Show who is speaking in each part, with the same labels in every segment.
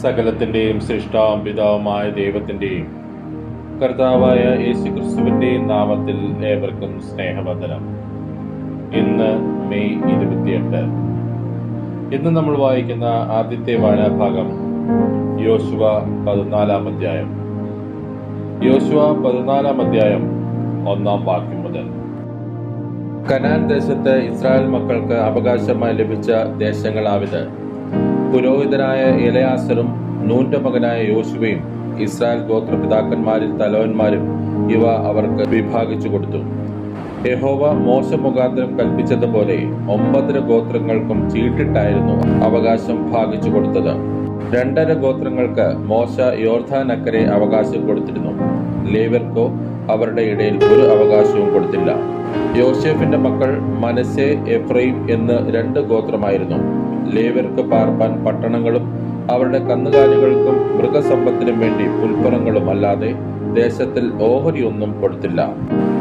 Speaker 1: സകലത്തിന്റെയും സൃഷ്ടാവും പിതാവുമായ ദൈവത്തിന്റെയും കർത്താവായ യേശുക്രിസ്തുവിന്റെയും നാമത്തിൽ ഏവർക്കും സ്നേഹവന്ദനം. ഇന്ന് മെയ് 28. ഇന്ന് നമ്മൾ വായിക്കുന്ന ആദ്യത്തെ വായനാഭാഗം യോശുവ 14 അധ്യായം. യോശുവ 14 അധ്യായം 1 വാക്യം മുതൽ. കനാൻ ദേശത്ത് ഇസ്രായേൽ മക്കൾക്ക് അവകാശമായി ലഭിച്ച ദേശങ്ങളാവിത്. പുരോഹിതനായ എലയാസറും നൂന്റെ മകനായ യോശുവയും ഇസ്രായേൽ ഗോത്രപിതാക്കന്മാരിൽ തലവന്മാരും ഇവ അവർക്ക് വിഭാഗിച്ചു കൊടുത്തു. യഹോവ മോശ മുഖാന്തരം കൽപ്പിച്ചതുപോലെ 9 ഗോത്രങ്ങൾക്കും ചീട്ടിട്ടായിരുന്നു അവകാശം ഭാഗിച്ചു കൊടുത്തത്. 2.5 ഗോത്രങ്ങൾക്ക് മോശ യോർദാൻ അക്കരെ അവകാശം കൊടുത്തിരുന്നു. ലേവ്യർക്കോ അവരുടെ ഇടയിൽ ഒരു അവകാശവും കൊടുത്തില്ല. യോസേഫിന്റെ മക്കൾ മനശ്ശെ, എഫ്രൈം എന്ന് 2 ഗോത്രമായിരുന്നു. ലേവ്യർക്ക് പാർപ്പാൻ പട്ടണങ്ങളും അവരുടെ കന്നുകാലികൾക്കും മൃഗസമ്പത്തിനും വേണ്ടി പുൽപ്പുറങ്ങളും അല്ലാതെ ദേശത്തിൽ ഓഹരിയൊന്നും കൊടുത്തില്ല.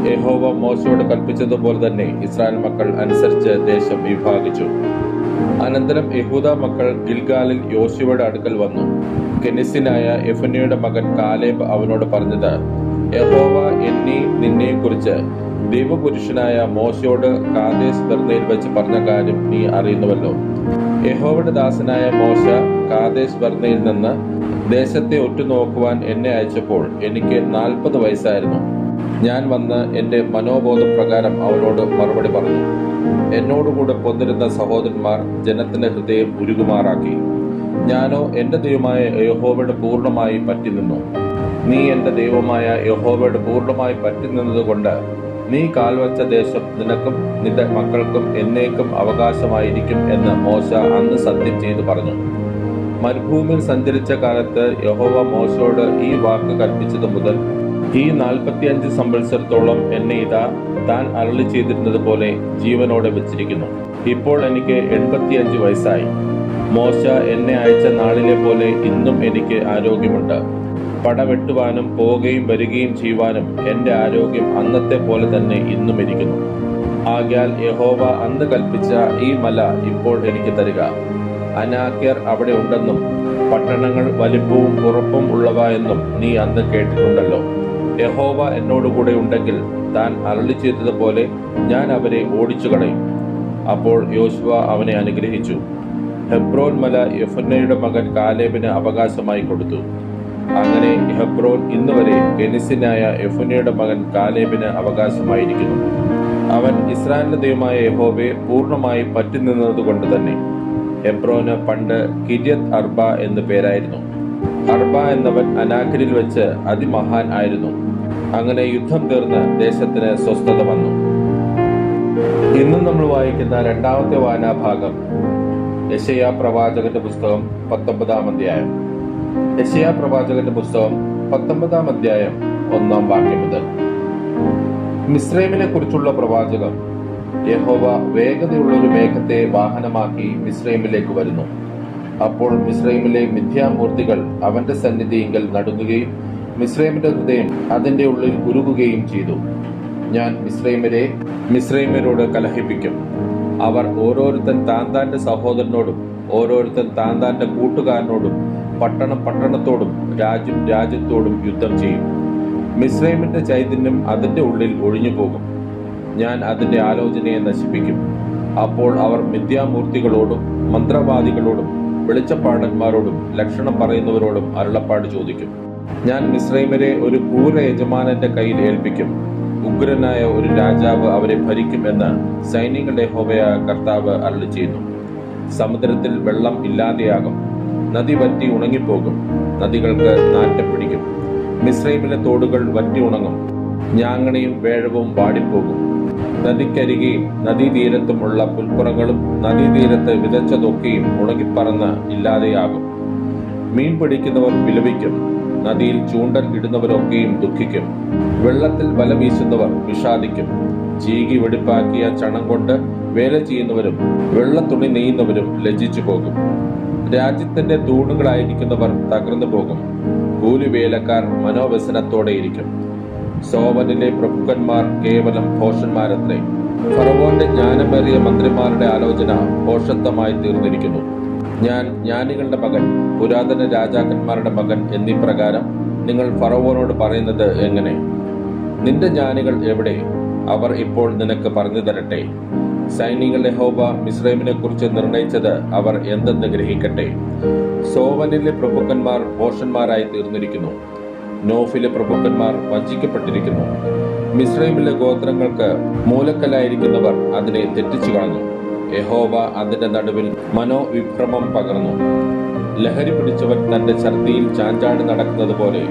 Speaker 1: യഹോവ മോശയോട് കൽപ്പിച്ചതുപോലെ തന്നെ ഇസ്രായേൽ മക്കൾ അനുസരിച്ച് ദേശം വിഭാഗിച്ചു. അനന്തരം യഹൂദ മക്കൾ ഗിൽഗാലിൽ യോശുവയുടെ അടുക്കൽ വന്നു. കെനിസ്യനായ യെഫുന്നെയുടെ മകൻ കാലേബ് അവനോട് പറഞ്ഞത്, യഹോവ എന്നെയും നിന്നെയും കുറിച്ച് ദൈവപുരുഷനായ മോശയോട് കാദേശ് ബർന്നയിൽ വെച്ച് പറഞ്ഞ കാര്യം നീ അറിയുന്നുവല്ലോ. യഹോവയുടെ ദാസനായ മോശ കാദേശ് ബർന്നയിൽ നിന്ന് ദേശത്തെ ഒറ്റുനോക്കുവാൻ എന്നെ അയച്ചപ്പോൾ എനിക്ക് 40 വയസ്സായിരുന്നു. ഞാൻ വന്ന് എന്റെ മനോബോധപ്രകാരം അവനോട് മറുപടി പറഞ്ഞു. എന്നോടുകൂടെ പോന്നിരുന്ന സഹോദരന്മാർ ജനത്തിന്റെ ഹൃദയം ഉരുകുമാറാക്കി. ഞാനോ എന്റെ ദൈവമായ യഹോവയുടെ പൂർണ്ണമായി പറ്റി നിന്നു. നീ എന്റെ ദൈവമായ യഹോവയുടെ പൂർണ്ണമായി പറ്റി നിന്നതുകൊണ്ട് നീ കാൽവച്ച ദേശം നിനക്കും നിന്റെ മക്കൾക്കും എന്നേക്കും അവകാശമായിരിക്കും എന്ന് മോശ അന്ന് സത്യം ചെയ്തു പറഞ്ഞു. മരുഭൂമിയിൽ സഞ്ചരിച്ച കാലത്ത് യഹോവ മോശയോട് ഈ വാക്ക് കൽപ്പിച്ചത് മുതൽ ഈ 45 സംവത്സരത്തോളം എന്നെ ഇതാ താൻ അരുളി ചെയ്തിരുന്നത് പോലെ ജീവനോടെ വെച്ചിരിക്കുന്നു. ഇപ്പോൾ എനിക്ക് 85 വയസ്സായി. മോശ എന്നെ അയച്ച നാളിലെ പോലെ ഇന്നും എനിക്ക് ആരോഗ്യമുണ്ട്. പടവെട്ടുവാനും പോവുകയും വരികയും ചെയ്യുവാനും എന്റെ ആരോഗ്യം അന്നത്തെ പോലെ തന്നെ ഇന്നും ഇരിക്കുന്നു. ആകയാൽ യഹോവ അന്ന് കൽപ്പിച്ച ഈ മല ഇപ്പോൾ എനിക്ക് തരിക. അനാക്യർ അവിടെ ഉണ്ടെന്നും പട്ടണങ്ങൾ വലിപ്പവും ഉറപ്പും ഉള്ളവ എന്നും നീ അന്ന് കേട്ടിട്ടുണ്ടല്ലോ. യഹോവ എന്നോടുകൂടെ ഉണ്ടെങ്കിൽ താൻ അരുളി ചെയ്തതുപോലെ ഞാൻ അവരെ ഓടിച്ചു കളയും. അപ്പോൾ യോശുവ അവനെ അനുഗ്രഹിച്ചു. ഹെബ്രോൻ മല യെഫുന്നെയുടെ മകൻ കാലേബിന് അവകാശമായി കൊടുത്തു. അങ്ങനെ ഹെബ്രോൻ ഇന്നുവരെ കെനിസ്യനായ യെഫുന്നെയുടെ മകൻ കാലേബിന് അവകാശമായിരിക്കുന്നു. അവൻ ഇസ്രായേലിന്റെ ദൈവമായ യഹോവയെ പൂർണ്ണമായി പറ്റി നിന്നതുകൊണ്ട് തന്നെ. ഹെബ്രോന് പണ്ട് കിര്യത്ത് അർബ എന്ന് പേരായിരുന്നു. അർബ എന്നവൻ അനാക്കരിൽ വെച്ച് അതിമഹാൻ ആയിരുന്നു. അങ്ങനെ യുദ്ധം തീർന്ന് ദേശത്തിന് സ്വസ്ഥത വന്നു. ഇന്നും നമ്മൾ വായിക്കുന്ന രണ്ടാമത്തെ വായനാഭാഗം യെശയ്യാ പ്രവാചകന്റെ പുസ്തകം 19 അധ്യായം. യെശയ്യാ പ്രവാചകന്റെ പുസ്തകം 19 അധ്യായം 1 വാക്യം മുതൽ. മിസ്രൈമിനെ കുറിച്ചുള്ള പ്രവാചകം. യഹോവ വേഗതയുള്ള ഒരു മേഘത്തെ വാഹനമാക്കി മിസ്രൈമിലേക്ക് വരുന്നു. അപ്പോൾ മിസ്രൈമിലെ മിഥ്യാമൂർത്തികൾ അവന്റെ സന്നിധിയിങ്കൽ നടുങ്ങുകയും മിസ്രൈമിന്റെ ഹൃദയം അതിന്റെ ഉള്ളിൽ ഉരുകുകയും ചെയ്തു. ഞാൻ മിസ്രൈമ്യരോട് കലഹിപ്പിക്കും. അവർ ഓരോരുത്തൻ താന്താന്റെ സഹോദരനോടും ഓരോരുത്തൻ താന്താന്റെ കൂട്ടുകാരനോടും പട്ടണം പട്ടണത്തോടും രാജ്യം രാജ്യത്തോടും യുദ്ധം ചെയ്യും. മിസ്രൈമിന്റെ ചൈതന്യം അതിന്റെ ഉള്ളിൽ ഒഴിഞ്ഞു പോകും. ഞാൻ അതിന്റെ ആലോചനയെ നശിപ്പിക്കും. അപ്പോൾ അവർ മിഥ്യാമൂർത്തികളോടും മന്ത്രവാദികളോടും വെളിച്ചപ്പാടന്മാരോടും ലക്ഷണം പറയുന്നവരോടും അരുളപ്പാട് ചോദിക്കും. ഞാൻ മിസ്രൈമ്യരെ ഒരു ക്രൂര യജമാനന്റെ കയ്യിൽ ഏൽപ്പിക്കും. ഉഗ്രനായ ഒരു രാജാവ് അവരെ ഭരിക്കും എന്ന് സൈന്യങ്ങളുടെ യഹോവയായ കർത്താവ് അരുളി ചെയ്യുന്നു. സമുദ്രത്തിൽ വെള്ളം ഇല്ലാതെയാകും. നദി വറ്റി ഉണങ്ങിപ്പോകും. നദികൾക്ക് നാറ്റം പിടിക്കും. മിസ്രൈമിലെ തോടുകൾ വറ്റി ഉണങ്ങും. ഞാങ്ങണയും വേഴവും വാടിപ്പോകും. നദിക്കരികെയും നദീതീരത്തുമുള്ള പുൽപ്പുറങ്ങളും നദീതീരത്ത് വിതച്ചതൊക്കെയും ഉണങ്ങിപ്പറന്ന് ഇല്ലാതെയാകും. മീൻ പിടിക്കുന്നവർ വിലപിക്കും. നദിയിൽ ചൂണ്ടൽ ഇടുന്നവരൊക്കെയും ദുഃഖിക്കും. വെള്ളത്തിൽ വല വീശുന്നവർ വിഷാദിക്കും. ചീകി വെടിപ്പാക്കിയ ചണം കൊണ്ട് വേല ചെയ്യുന്നവരും വെള്ളത്തുണി നെയ്യുന്നവരും ലജ്ജിച്ചു പോകും. രാജ്യത്തിന്റെ തൂണുകളായിരിക്കുന്നവർ തകർന്നു പോകും. കൂലിവേലക്കാർ മനോവ്യസനത്തോടെയിരിക്കും. സോവനിലെ പ്രഭുക്കന്മാർ കേവലം ഭോഷന്മാരത്രേ. ഫറവോന്റെ ജ്ഞാനമേറിയ മന്ത്രിമാരുടെ ആലോചന ഭോഷത്വമായി തീർന്നിരിക്കുന്നു. ഞാൻ ജ്ഞാനികളുടെ മകൻ, പുരാതന രാജാക്കന്മാരുടെ മകൻ എന്നീ പ്രകാരം നിങ്ങൾ ഫറവോനോട് പറയുന്നത് എങ്ങനെ? നിന്റെ ജ്ഞാനികൾ എവിടെ? അവർ ഇപ്പോൾ നിനക്ക് പറഞ്ഞു തരട്ടെ. സൈന്യങ്ങളുടെ യഹോവ മിസ്രൈമിനെ കുറിച്ച് നിർണയിച്ചത് അവർ എന്തെന്ന് ഗ്രഹിക്കട്ടെ. സോവനിലെ പ്രഭുക്കന്മാർ ഭോഷന്മാരായി തീർന്നിരിക്കുന്നു. നോഫിലെ പ്രഭുക്കന്മാർ വഞ്ചിക്കപ്പെട്ടിരിക്കുന്നു. മിസ്രൈമിലെ ഗോത്രങ്ങൾക്ക് മൂലക്കല്ലായിരിക്കുന്നവർ അതിനെ തെറ്റിച്ചു കളഞ്ഞു. യഹോവ അതിന്റെ നടുവിൽ മനോവിഭ്രമം പകർന്നു. ലഹരി പിടിച്ചവൻ തന്റെ ഛർദിയിൽ ചാഞ്ചാടി നടക്കുന്നത് പോലെ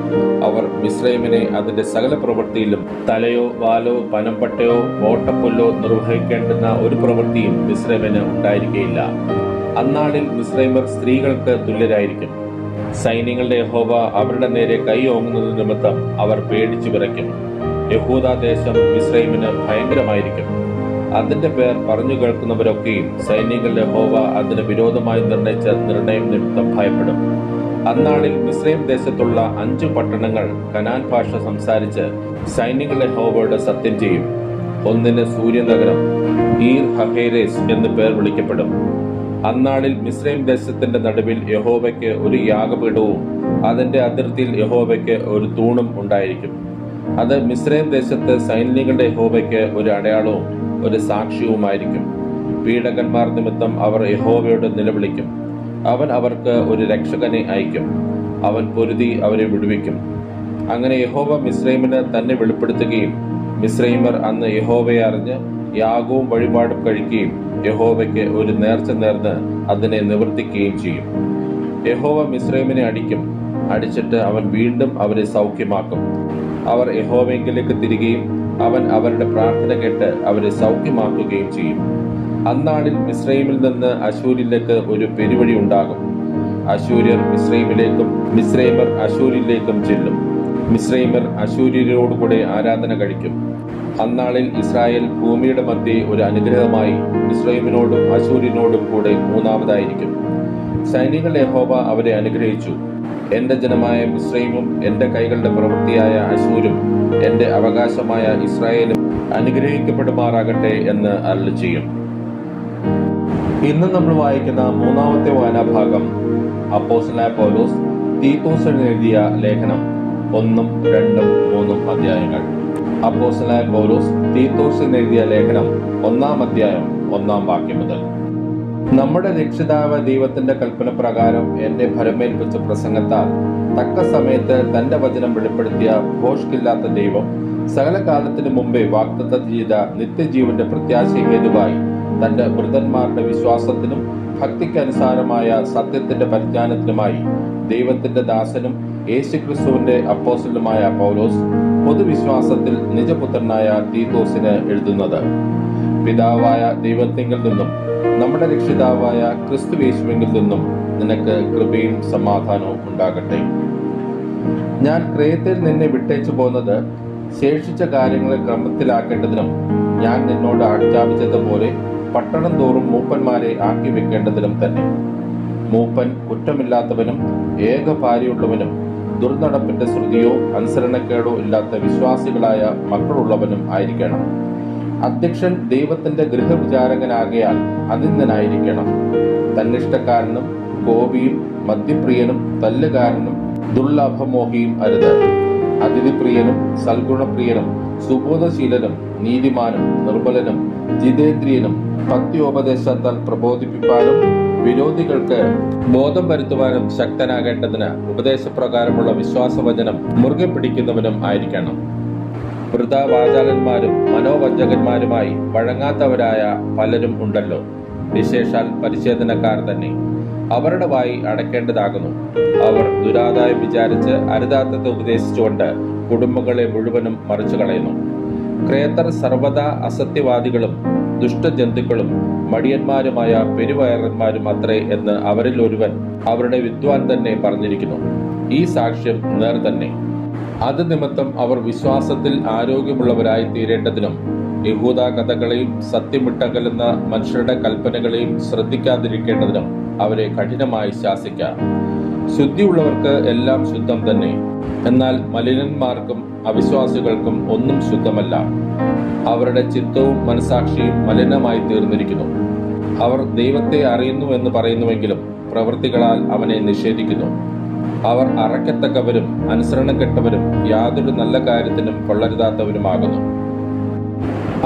Speaker 1: അവർ മിസ്രൈമിനെ അതിന്റെ സകല പ്രവൃത്തിയിലും തലയോ വാലോ പനമ്പട്ടയോ ഓട്ടപ്പുല്ലോ നിർവഹിക്കേണ്ടുന്ന ഒരു പ്രവൃത്തിയും മിസ്രൈമിന് ഉണ്ടായിരിക്കുകയില്ല. അന്നാളിൽ മിസ്രൈമർ സ്ത്രീകൾക്ക് തുല്യരായിരിക്കും. സൈന്യങ്ങളുടെ യഹോവ അവരുടെ നേരെ കൈ ഓങ്ങുന്നത് നിമിത്തം അവർ പേടിച്ചു വിറയ്ക്കും. യഹൂദാദേശം മിസ്രൈമിന് ഭയങ്കരമായിരിക്കും. അതിന്റെ പേർ പറഞ്ഞു കേൾക്കുന്നവരൊക്കെയും സൈന്യങ്ങളുടെ യഹോവ അതിന് വിരോധമായി നിർണയിച്ച നിർണയം നിമിത്തം ഭയപ്പെടും. അന്നാളിൽ മിസ്രൈം ദേശത്തുള്ള 5 പട്ടണങ്ങൾ കനാൻ ഭാഷ സംസാരിച്ച് സൈന്യങ്ങളുടെ യഹോവയോട് സത്യം ചെയ്യും. ഒന്നിന് സൂര്യനഗരം ഈർ ഹഹേരേസ് എന്ന് പേർ വിളിക്കപ്പെടും. അന്നാളിൽ മിസ്രൈം ദേശത്തിന്റെ നടുവിൽ യഹോവയ്ക്ക് ഒരു യാഗപീഠവും അതിന്റെ അതിർത്തിയിൽ യഹോവയ്ക്ക് ഒരു തൂണും ഉണ്ടായിരിക്കും. അത് മിസ്രൈം ദേശത്ത് സൈന്യങ്ങളുടെ യഹോവയ്ക്ക് ഒരു അടയാളവും ഒരു സാക്ഷ്യവുമായിരിക്കും. പീഡകന്മാർ നിമിത്തം അവർ യഹോവയോട് നിലവിളിക്കും. അവൻ അവർക്ക് ഒരു രക്ഷകനെ അയക്കും. അവൻ പൊരുതി അവരെ വിടുവിക്കും. അങ്ങനെ യഹോവ മിസ്രൈമിന് തന്നെ വെളിപ്പെടുത്തുകയും മിസ്രൈമർ അന്ന് യഹോവയെ അറിഞ്ഞ് യാഗവും വഴിപാടും കഴിക്കുകയും യഹോവയ്ക്ക് ഒരു നേർച്ച നേർന്ന് അതിനെ നിവർത്തിക്കുകയും ചെയ്യും. യഹോവ മിസ്രൈമിനെ അടിച്ചിട്ട് അവൻ വീണ്ടും അവരെ സൗഖ്യമാക്കും. അവർ യഹോവയെങ്കിലേക്ക് തിരികെയും അവൻ അവരുടെ പ്രാർത്ഥന കേട്ട് അവരെ സൗഖ്യമാക്കുകയും ചെയ്യും. അന്നാളിൽ മിസ്രൈമിൽ നിന്ന് അശൂരിലേക്ക് ഒരു പെരുവഴി ഉണ്ടാകും. അശൂര്യർ മിസ്രൈമിലേക്കും മിസ്രൈമർ അശൂരിലേക്കും ചെല്ലും. മിസ്രൈമർ അശൂര്യരോടുകൂടെ ആരാധന കഴിക്കും. അന്നാളിൽ ഇസ്രായേൽ ഭൂമിയുടെ മധ്യേ ഒരു അനുഗ്രഹമായി മിസ്രൈമിനോടും അശൂരിനോടും കൂടെ മൂന്നാമതായിരിക്കും. സൈന്യങ്ങളുടെ യഹോവ അവരെ അനുഗ്രഹിച്ചു. എന്റെ ജനമായ മിസ്രൈമും എന്റെ കൈകളുടെ പ്രവൃത്തിയായ അശൂരും എന്റെ അവകാശമായ ഇസ്രായേലും അനുഗ്രഹിക്കപ്പെടുമാറാകട്ടെ എന്ന് അരുളി ചെയ്യും. ഇന്ന് നമ്മൾ വായിക്കുന്ന മൂന്നാമത്തെ വായനാഭാഗം അപ്പോസ്തലനായ പൗലോസ് തീത്തോസിന് എഴുതിയ ലേഖനം 1, 2, 3 അധ്യായങ്ങൾ. അപ്പോസ്തലനായ പൗലോസ് തീത്തോസിന് എഴുതിയ ലേഖനം 1-ാം അധ്യായം 1-ാം വാക്യം മുതൽ. നമ്മുടെ രക്ഷിതാവ് ദൈവത്തിന്റെ കൽപ്പന പ്രകാരം എന്നെ ഭരമേൽപ്പിച്ച പ്രസംഗത്താൽ തക്ക സമയത്ത് തന്റെ വചനം വെളിപ്പെടുത്തിയ ഭോഷ്കില്ലാത്ത ദൈവം സകല കാലത്തിനു മുമ്പേ വാഗ്ദത്തം ചെയ്ത നിത്യജീവന്റെ പ്രത്യാശ ഹേതുവായി തന്റെ വൃതന്മാരുടെ വിശ്വാസത്തിനും ഭക്തിക്കനുസാരമായ സത്യത്തിന്റെ പരിജ്ഞാനത്തിനുമായി ദൈവത്തിന്റെ ദാസനും യേശുക്രിസ്തുവിന്റെ അപ്പോസ്തലനുമായ പൗലോസ് പൊതുവിശ്വാസത്തിൽ നിജപുത്രനായ തീത്തോസിന് എഴുതുന്നത്. പിതാവായ ദൈവത്തിങ്കിൽ നിന്നും നമ്മുടെ രക്ഷിതാവായ ക്രിസ്തുയേശുവിൽ നിന്നും നിനക്ക് കൃപയും സമാധാനവും ഉണ്ടാകട്ടെ. ഞാൻ ക്രേത്തിൽ നിന്നെ വിട്ടേച്ചു പോന്നത് ശേഷിച്ച കാര്യങ്ങളെ ക്രമത്തിലാക്കേണ്ടതിനും ഞാൻ നിന്നോട് ആജ്ഞാപിച്ചതുപോലെ പട്ടണം തോറും മൂപ്പന്മാരെ ആക്കി വെക്കേണ്ടതിനും തന്നെ. മൂപ്പൻ കുറ്റമില്ലാത്തവനും ഏക ഭാര്യയുള്ളവനും ദുർനടപ്പിന്റെ ശ്രുതിയോ അനുസരണക്കേടോ ഇല്ലാത്ത വിശ്വാസികളായ മക്കളുള്ളവനും ആയിരിക്കണം. അധ്യക്ഷൻ ദൈവത്തിന്റെ ഗൃഹവിചാരകനാകയാൽ അതിന്ദനായിരിക്കണം. തന്നിഷ്ടക്കാരനും കോപിയും മദ്യപ്രിയനും തല്ലുകാരനും ദുർലാഭമോഹിയും അരുത്. അതിഥിപ്രിയനും സൽഗുണപ്രിയനും സുബോധശീലനും നീതിമാനും നിർമ്മലനും ജിതേന്ദ്രിയനും ഭക്തിയോപദേശത്താൽ പ്രബോധിപ്പിക്കാനും വിരോധികൾക്ക് ബോധം വരുത്തുവാനും ശക്തനാകേണ്ടതിന് ഉപദേശപ്രകാരമുള്ള വിശ്വാസവചനം മുറുകെ പിടിക്കുന്നവനും ആയിരിക്കണം. വൃഥാവാചാലന്മാരും മനോവഞ്ചകന്മാരുമായി വഴങ്ങാത്തവരായ പലരും ഉണ്ടല്ലോ, വിശേഷാൽ പരിച്ഛേദനക്കാർ തന്നെ. അവരുടെ വായി അടയ്ക്കേണ്ടതാകുന്നു. അവർ ദുരാദായം വിചാരിച്ച് അരുതാത്തത് ഉപദേശിച്ചുകൊണ്ട് കുടുംബങ്ങളെ മുഴുവനും മറിച്ചു കളയുന്നു. ക്രേത്തർ സർവദാ അസത്യവാദികളും ദുഷ്ടജന്തുക്കളും മടിയന്മാരുമായ പെരുവയറന്മാരും അത്രേ എന്ന് അവരിൽ ഒരുവൻ അവരുടെ വിദ്വാൻ തന്നെ പറഞ്ഞിരിക്കുന്നു. ഈ സാക്ഷ്യം നേർ തന്നെ. അത് നിമിത്തം അവർ വിശ്വാസത്തിൽ ആരോഗ്യമുള്ളവരായി തീരേണ്ടതിനും യഹൂദ കഥകളെയും സത്യം വിട്ടകലുന്ന മനുഷ്യരുടെ കൽപ്പനകളെയും ശ്രദ്ധിക്കാതിരിക്കേണ്ടതിനും അവരെ കഠിനമായി ശാസിക്കാം. ശുദ്ധിയുള്ളവർക്ക് എല്ലാം ശുദ്ധം തന്നെ, എന്നാൽ മലിനന്മാർക്കും അവിശ്വാസികൾക്കും ഒന്നും ശുദ്ധമല്ല. അവരുടെ ചിത്തവും മനസാക്ഷിയും മലിനമായി തീർന്നിരിക്കുന്നു. അവർ ദൈവത്തെ അറിയുന്നു എന്ന് പറയുന്നുവെങ്കിലും പ്രവൃത്തികളാൽ അവനെ നിഷേധിക്കുന്നു. അവർ അറയ്ക്കത്തക്കവരും അനുസരണം കെട്ടവരും യാതൊരു നല്ല കാര്യത്തിനും കൊള്ളരുതാത്തവരുമാകുന്നു.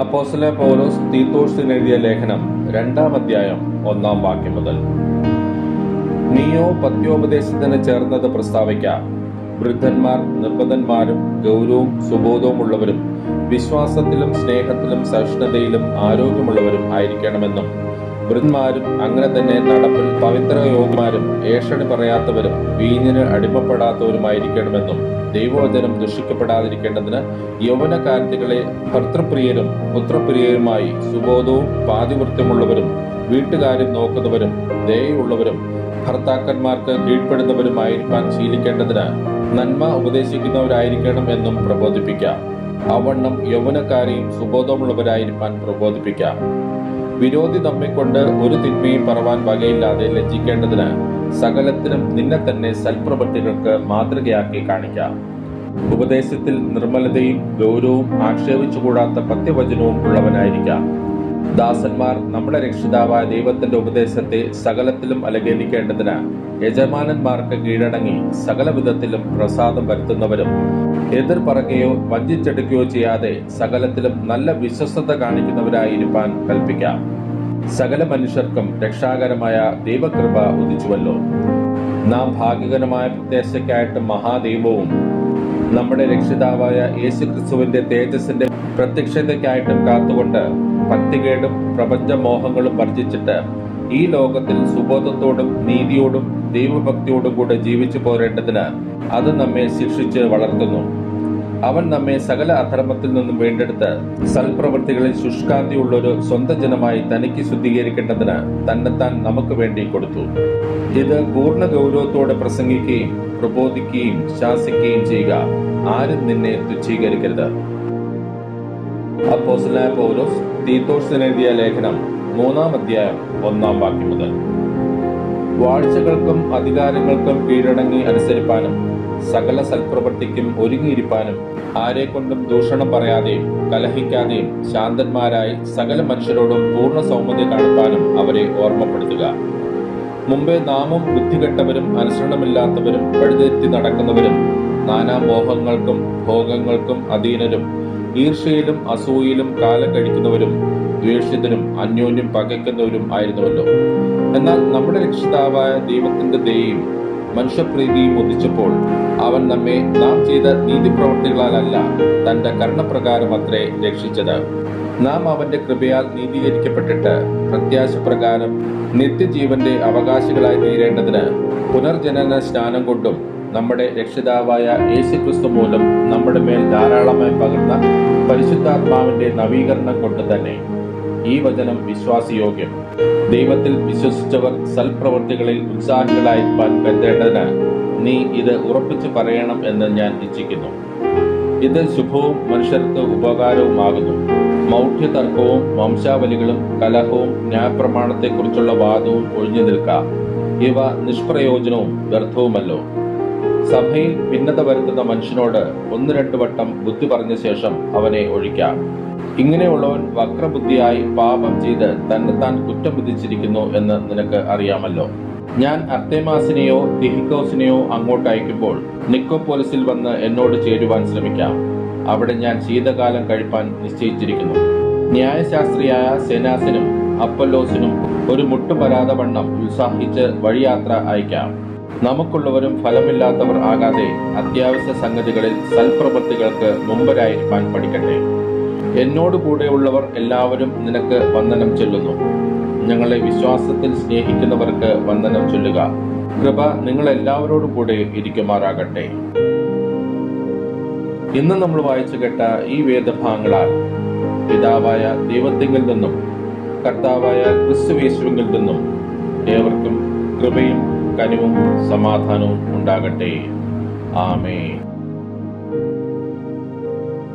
Speaker 1: അപ്പോസ്തലനായ പൗലോസ് തീത്തോസിന് എഴുതിയ ലേഖനം 2-ാം അധ്യായം 1-ാം വാക്യം മുതൽ. നീയോ പത്യോപദേശത്തിന് ചേർന്നത് പ്രസ്താവിക്ക. വൃദ്ധന്മാർ നിർബന്ധന്മാരും ഗൗരവവും സുബോധവുമുള്ളവരും വിശ്വാസത്തിലും സ്നേഹത്തിലും സഹിഷ്ണുതയിലും ആരോഗ്യമുള്ളവരും ആയിരിക്കണമെന്നും, വൃദ്ധന്മാരും അങ്ങനെ തന്നെ നടപ്പിൽ പവിത്രയോഗ്യന്മാരും ഏഷണി പറയാത്തവരും വീഞ്ഞിന് അടിമപ്പെടാത്തവരുമായിരിക്കണമെന്നും, ദൈവവചനം ദുഷിക്കപ്പെടാതിരിക്കേണ്ടതിന് യൗവനക്കാരത്തികളെ ഭർത്തൃപ്രിയരും പുത്രപ്രിയരുമായി സുബോധവും പാതിവൃത്യമുള്ളവരും വീട്ടുകാര്യം നോക്കുന്നവരും ദയയുള്ളവരും ഭർത്താക്കന്മാർക്ക് കീഴ്പ്പെടുന്നവരുമായിരിക്കാൻ ശീലിക്കേണ്ടതിന് നന്മ ഉപദേശിക്കുന്നവരായിരിക്കണം എന്നും പ്രബോധിപ്പിക്കാം. അവണ്ണം യൗവനക്കാരെയും സുബോധമുള്ളവരായിരിക്കാൻ പ്രബോധിപ്പിക്കാം. വിരോധി നമ്മെക്കൊണ്ട് ഒരു തിന്മയും പറവാൻ വകയില്ലാതെ ലജ്ജിക്കേണ്ടതിന് സകലത്തിനും നിന്നെ തന്നെ സൽപ്രവൃത്തികൾക്ക് മാതൃകയാക്കി കാണിക്കാം. ഉപദേശത്തിൽ നിർമ്മലതയും ഗൗരവവും ആക്ഷേപിച്ചുകൂടാത്ത പത്യവചനവും ഉള്ളവനായിരിക്കാം. ദാസന്മാർ നമ്മുടെ രക്ഷിതാവായ ദൈവത്തിന്റെ ഉപദേശത്തെ സകലത്തിലും അലങ്കേലിക്കേണ്ടതിന് യജമാനന്മാർക്ക് കീഴടങ്ങി സകല വിധത്തിലും പ്രസാദം വരുത്തുന്നവരും എതിർ പറയുകയോ വഞ്ചിച്ചെടുക്കുകയോ ചെയ്യാതെ സകലത്തിലും നല്ല വിശ്വസ്തത കാണിക്കുന്നവരായിരിക്കാൻ കൽപ്പിക്കാം. സകല മനുഷ്യർക്കും രക്ഷാകരമായ ദൈവകൃപ ഉദിച്ചുവല്ലോ. നാം ഭാഗ്യകരമായ പ്രത്യാശയ്ക്കായിട്ട് മഹാദൈവവും നമ്മുടെ രക്ഷിതാവായ യേശുക്രിസ്തുവിന്റെ തേജസ്സിന്റെ പ്രത്യക്ഷതയ്ക്കായിട്ടും കാത്തുകൊണ്ട് ഭക്തികേടും പ്രപഞ്ചമോഹങ്ങളും വർജിച്ചിട്ട് ഈ ലോകത്തിൽ സുബോധത്തോടും നീതിയോടും ദൈവഭക്തിയോടും കൂടെ ജീവിച്ചു പോരേണ്ടതിന് അത് നമ്മെ ശിക്ഷിച്ച് വളർത്തുന്നു. അവൻ നമ്മെ സകല അധർമ്മത്തിൽ നിന്നും വീണ്ടെടുത്ത് സൽപ്രവൃത്തികളിൽ ശുഷ്കാന്തിയുള്ളൊരു സ്വന്തം ജനമായി തനിക്ക് ശുദ്ധീകരിക്കേണ്ടതിന് തന്നെത്താൻ നമുക്ക് വേണ്ടി കൊടുത്തു. ഇത് പൂർണ്ണ ഗൗരവത്തോടെ പ്രസംഗിക്കുകയും പ്രബോധിക്കുകയും ശാസിക്കുകയും ചെയ്യുക. ആരും നിന്നെ തുച്ഛീകരിക്കരുത്. അപ്പോസ്തലനായ പൗലോസ് തീത്തോസിന് എഴുതിയ ലേഖനം 3-ാം അധ്യായം 1-ാം വാക്യം മുതൽ. വാഴ്ചകൾക്കും അധികാരങ്ങൾക്കും കീഴടങ്ങി അനുസരിപ്പാനും സകല സൽപ്രവൃത്തിക്കും ഒരുങ്ങിയിരിപ്പാനും ആരെക്കൊണ്ടും ദൂഷണം പറയാതെയും കലഹിക്കാതെയും ശാന്തന്മാരായി സകല മനുഷ്യരോടും പൂർണ്ണ സൗമ്യത കാണിപ്പാനും അവരെ ഓർമ്മപ്പെടുത്തുക. മുമ്പേ നാമും ബുദ്ധികെട്ടവരും അനുസരണമില്ലാത്തവരും വഴിതെറ്റി നടക്കുന്നവരും നാനാ മോഹങ്ങൾക്കും ഭോഗങ്ങൾക്കും അധീനരും ഈർഷ്യയിലും അസൂയയിലും കാലം കഴിക്കുന്നവരും ദ്വേഷിതരും അന്യോന്യം പകയ്ക്കുന്നവരും ആയിരുന്നുവല്ലോ. എന്നാൽ നമ്മുടെ രക്ഷിതാവായ ദൈവത്തിന്റെ ദയയും മനുഷ്യപ്രീതിയും ഉദിച്ചപ്പോൾ അവൻ നമ്മെ നാം ചെയ്ത നീതിപ്രവൃത്തികളാലല്ല തന്റെ കരുണപ്രകാരം അത്രേ രക്ഷിച്ചത്. നാം അവന്റെ കൃപയാൽ നീതീകരിക്കപ്പെട്ടിട്ട് പ്രത്യാശ പ്രകാരം നിത്യജീവന്റെ അവകാശികളായി തീരേണ്ടതിന് പുനർജനന സ്നാനം കൊണ്ടും നമ്മുടെ രക്ഷിതാവായ യേശുക്രിസ്തു മൂലം നമ്മുടെ മേൽ ധാരാളമായി പകർന്ന പരിശുദ്ധാത്മാവിന്റെ നവീകരണം കൊണ്ട് തന്നെ. ഈ വചനം വിശ്വാസയോഗ്യം. ദൈവത്തിൽ വിശ്വസിച്ചവർ സൽപ്രവൃത്തികളിൽ ഉത്സാഹികളായിരിക്കാൻ കരുതേണ്ടതിന് നീ ഇത് ഉറപ്പിച്ചു പറയണം എന്ന് ഞാൻ ഇച്ഛിക്കുന്നു. ഇത് ശുഭവും മനുഷ്യർക്ക് ഉപകാരവുമാകുന്നു. മൗഢ്യതർക്കവും വംശാവലികളും കലഹവും ന്യായപ്രമാണത്തെക്കുറിച്ചുള്ള വാദവും ഒഴിഞ്ഞു നിൽക്കാം. ഇവ നിഷ്പ്രയോജനവും വ്യർത്ഥവുമല്ലോ. സഭയിൽ ഭിന്നത വരുത്തുന്ന മനുഷ്യനോട് 1-2 വട്ടം ബുദ്ധി പറഞ്ഞ ശേഷം അവനെ ഒഴിക്കാം. ഇങ്ങനെയുള്ളവൻ വക്രബുദ്ധിയായി പാപം ചെയ്ത് തന്നെത്താൻ കുറ്റം വിധിച്ചിരിക്കുന്നു എന്ന് നിനക്ക് അറിയാമല്ലോ. ഞാൻ അർത്തേമാസിനെയോ തിഹിക്കോസിനെയോ അങ്ങോട്ട് അയക്കുമ്പോൾ നിക്കോപോലിസിൽ വന്ന് എന്നോട് ചേരുവാൻ ശ്രമിക്കാം. അവിടെ ഞാൻ ശീതകാലം കഴിപ്പാൻ നിശ്ചയിച്ചിരിക്കുന്നു. ന്യായശാസ്ത്രിയായ സെനാസിനും അപ്പൊല്ലോസിനും ഒരു മുട്ടും വരാതെ വണ്ണം ഉത്സാഹിച്ച് വഴിയാത്ര അയക്കാം. നമുക്കുള്ളവരും ഫലമില്ലാത്തവർ ആകാതെ അത്യാവശ്യ സംഗതികളിൽ സൽപ്രവൃത്തികൾക്ക് മുമ്പരായിരിക്കാൻ പഠിക്കട്ടെ. എന്നോടുകൂടെയുള്ളവർ എല്ലാവരും നിനക്ക് വന്ദനം ചൊല്ലുന്നു. ഞങ്ങളെ വിശ്വാസത്തിൽ സ്നേഹിക്കുന്നവർക്ക് വന്ദനം ചൊല്ലുക. കൃപ നിങ്ങളെല്ലാവരോടും കൂടെ ഇരിക്കുമാറാകട്ടെ. ഇന്ന് നമ്മൾ വായിച്ചു കേട്ട ഈ വേദഭാഗങ്ങളാൽ പിതാവായ ദൈവത്തിങ്കിൽ നിന്നും കർത്താവായ ക്രിസ്തുയേശുവിൽ നിന്നും ഏവർക്കും കൃപയും കനിവും സമാധാനവും ഉണ്ടാകട്ടെ. ആമേൻ.